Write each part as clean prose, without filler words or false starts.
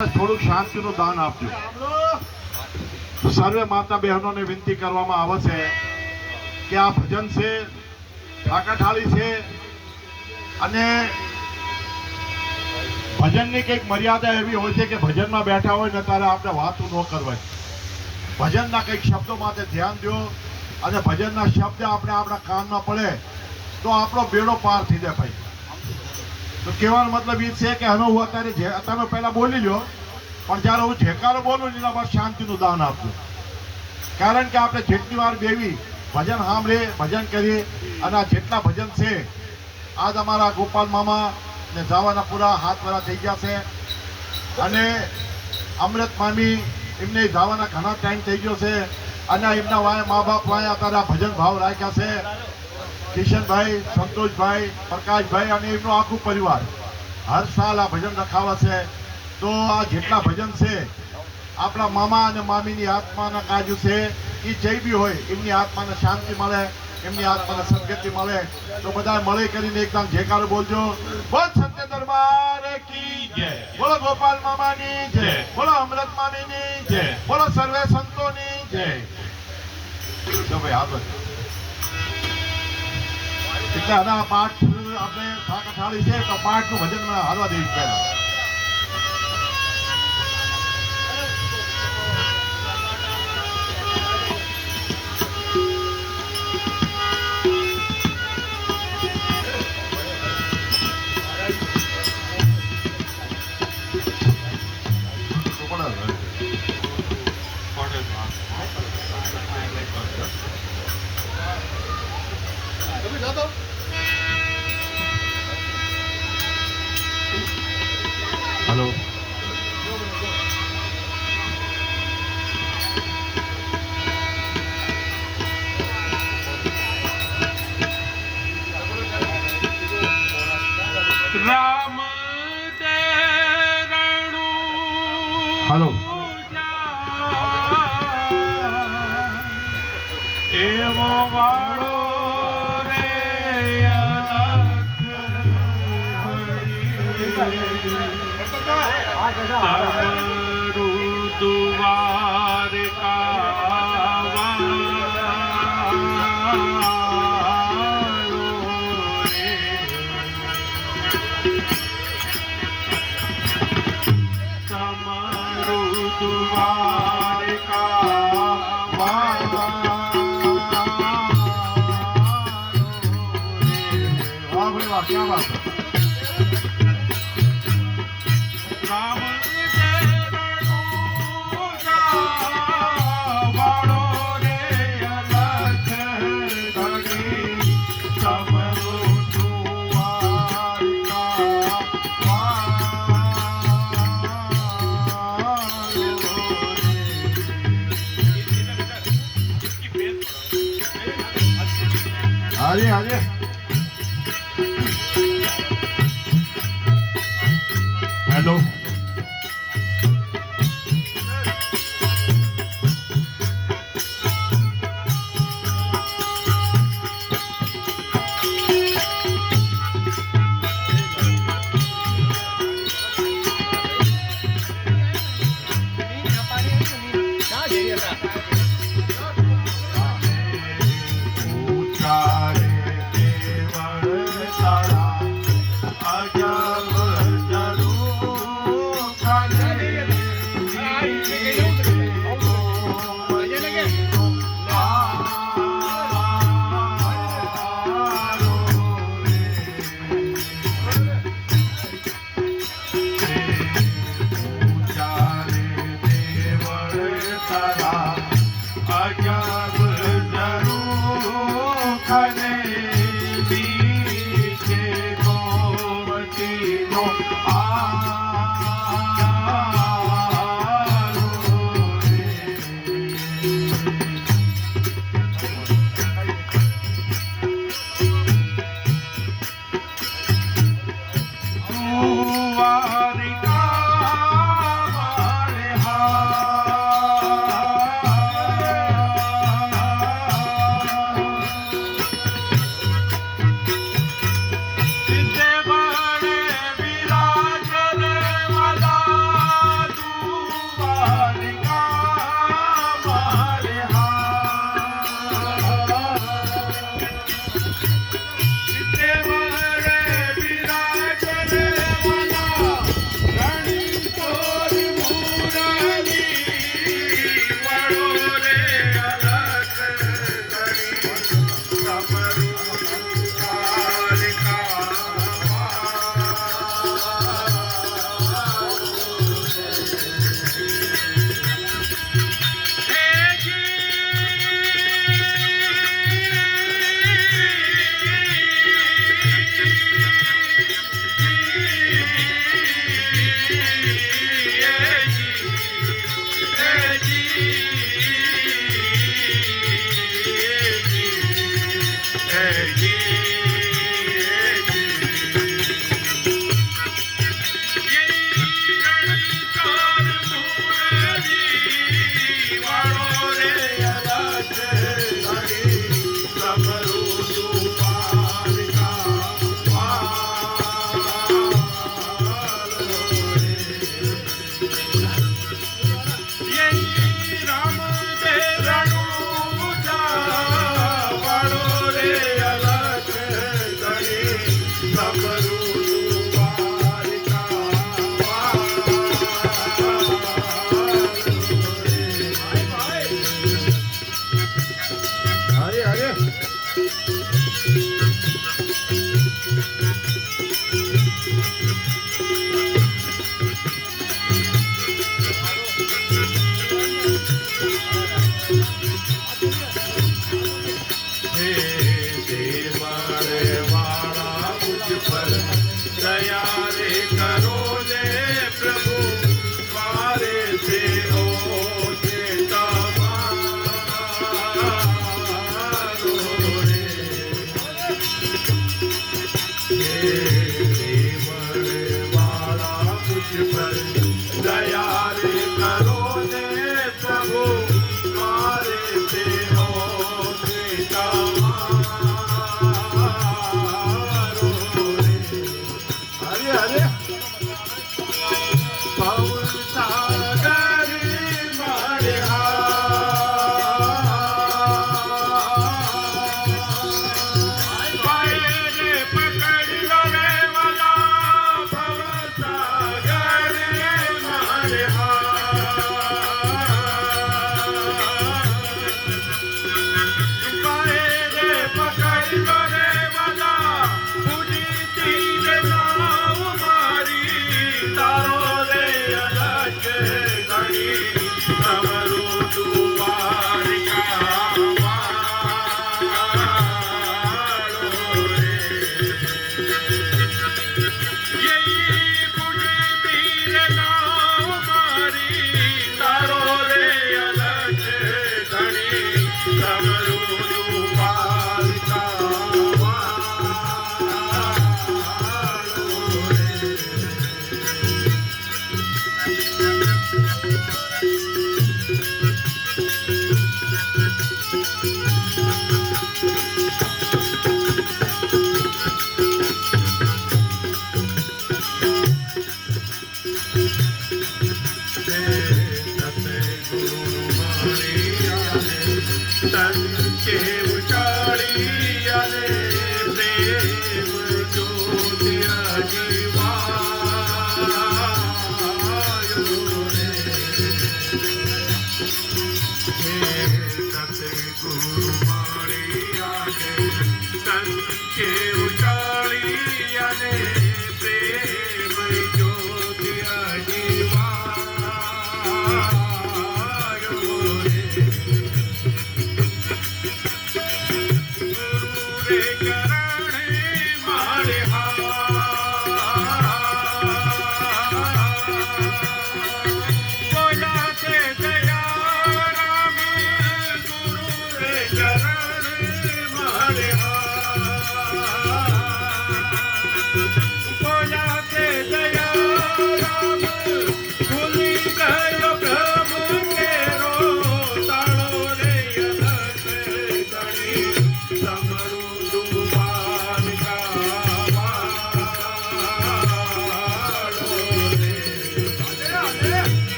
થોડુંક શાંતિનું દાન આપજો. સર્વે માતા બહેનોને વિનંતી કરવામાં આવે છે કે આ ભજન છે, ઠાકાઠાળી છે અને ભજનની કંઈક મર્યાદા એવી હોય છે કે ભજનમાં બેઠા હોય ને ત્યારે આપણે વાતો ન કરવાય. ભજનના કંઈક શબ્દો માટે ધ્યાન દો અને ભજનના શબ્દ આપણે આપણા કાનમાં પડે તો આપણો બેડો પાર થઈ જાય ભાઈ. તો કહેવાનો મતલબ એ છે કે હવે હું અત્યારે તમે પહેલા બોલી લો, પણ જ્યારે હું જેકારો બોલું એના બાદ શાંતિનું દાન આપજો. કારણ કે આપણે જેટલી વાર બેવી ભજન સાંભળીએ, ભજન કરીએ અને આ જેટલા ભજન છે, આજ અમારા ગોપાલ મામા ને જવાના પૂરા 7 વર્ષ થઈ ગયા છે અને અમૃત મામી એમને જવાના ઘણા ટાઈમ થઈ ગયો છે અને એમના વાય મા બાપ વાય અત્યારે ભજન ભાવ રાખ્યા છે. કિશનભાઈ, સંતોષભાઈ, પ્રકાશભાઈ અને એમનું આખું પરિવાર હર સાલ આ ભજન રખાવે છે. તો આ જેટલા ભજન છે આપણા મામા અને મામીની આત્માના કાજુ છે, એ જઈ બી હોય એમની આત્માને શાંતિ મળે, એમની આત્માને સદગતિ મળે. તો બધા મળી કરીને એકદમ જેકારો બોલજો. બોલ સત્ય દરબાર કી જય, બોલો ગોપાલ મામાની જય, બોલો અમૃત મામીની જય, બોલો સર્વે સંતોની જય. તો ભાઈ આગળ એટલે હવે આ પાઠ આપણે ઠાકાઠાળી છે તો પાઠનું ભજન મને હારવા દેવું પહેલા. हेलो राम दे रणु हेलो एवो वाळो रे अलख तमरु द्वारका क्या बात है. राम दे रणु वाळो रे अलख धणी तमरु द्वारका हाजी हाजी हेलो દયા રે કરો ને પ્રભુ મારે તેરો તમારો રે. હરે હરે પવન સાગર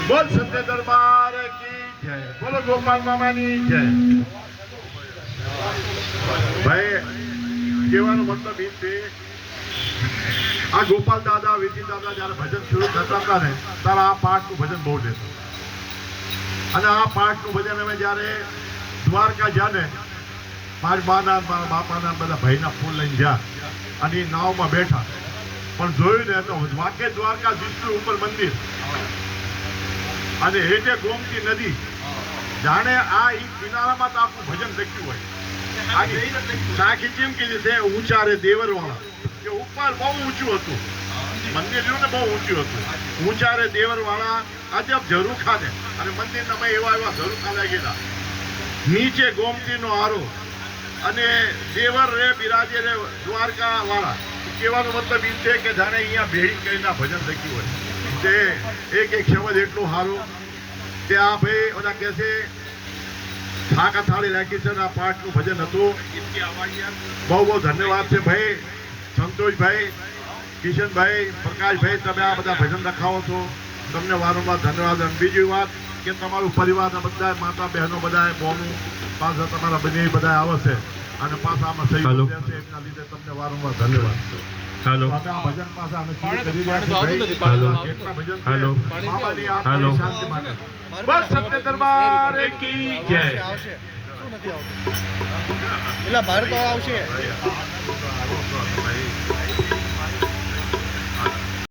બોલ સત્ય દરબાર કી જય. બોલો ગોપાલ મામાની જય. ભાઈ કહેવાનો મતલબ એ છે આ ગોપાલ દાદા વિજય દાદા જયારે ભજન શરૂ કરતા હતા ને ત્યારે આ પાઠનું ભજન બહુ લેતા અને આ પાઠનું ભજન અમે જયારે દ્વારકા જ્યાં ને મારી માના મારા બાપાના બધા ભાઈના ફૂલ લઈને જ્યાં અને એ નાવમાં બેઠા પણ જોયું ને તો વાકે દ્વારકા વિષ્ણુ ઉપર મંદિર અને હેઠે ગોમતી નદી જાણે આ ઈ કિનારામાં તો આખું ભજન લખ્યું હોય. આખી ચીમકી છે ઊંચા રે દેવરવાળા કે ઉપર બહુ ઊંચું હતું મંદિર રહ્યું ને બહુ ઊંચું હતું. ઊંચા રે દેવરવાળા અજબ ઝરૂખા ને અને મંદિરના મેં એવા ઝરૂખા લાગેલા નીચે ગોમતીનો આરો અને દેવર રે બિરાજે રે દ્વારકા વાળા કહેવાનો મતલબ એ છે કે જાણે અહીંયા ભેળી કરીને આ ભજન લખ્યું હોય તે એક શબ્દ એટલું સારું તે આ ભાઈ ઓલા કહે છે થાકા થાળી રાખી છે ને આ પાઠનું ભજન હતું. બહુ બહુ ધન્યવાદ છે ભાઈ સંતોષભાઈ, કિશનભાઈ, પ્રકાશભાઈ, તમે આ બધા ભજન રખાવો છો, તમને વારંવાર ધન્યવાદ. અને બીજી વાત કે તમારું પરિવારના બધા માતા બહેનો બધા બોનું પાછા તમારા બંને બધા આવે છે અને પાછા આમાં સહયોગ દેશે એમના લીધે તમને વારંવાર ધન્યવાદ. હાલો તો અમે આ ભજન પાછા અમે શરૂ કરી રહ્યા છીએ ભાઈ. હાલો. કેટલા ભજન છે? હાલો. મામાની હાલો. આત્માની શાંતિ માટે. બસ સત્ય દરબાર કી જય. આવશે શું નથી આવતું એટલે ભારત આવશે ભાઈ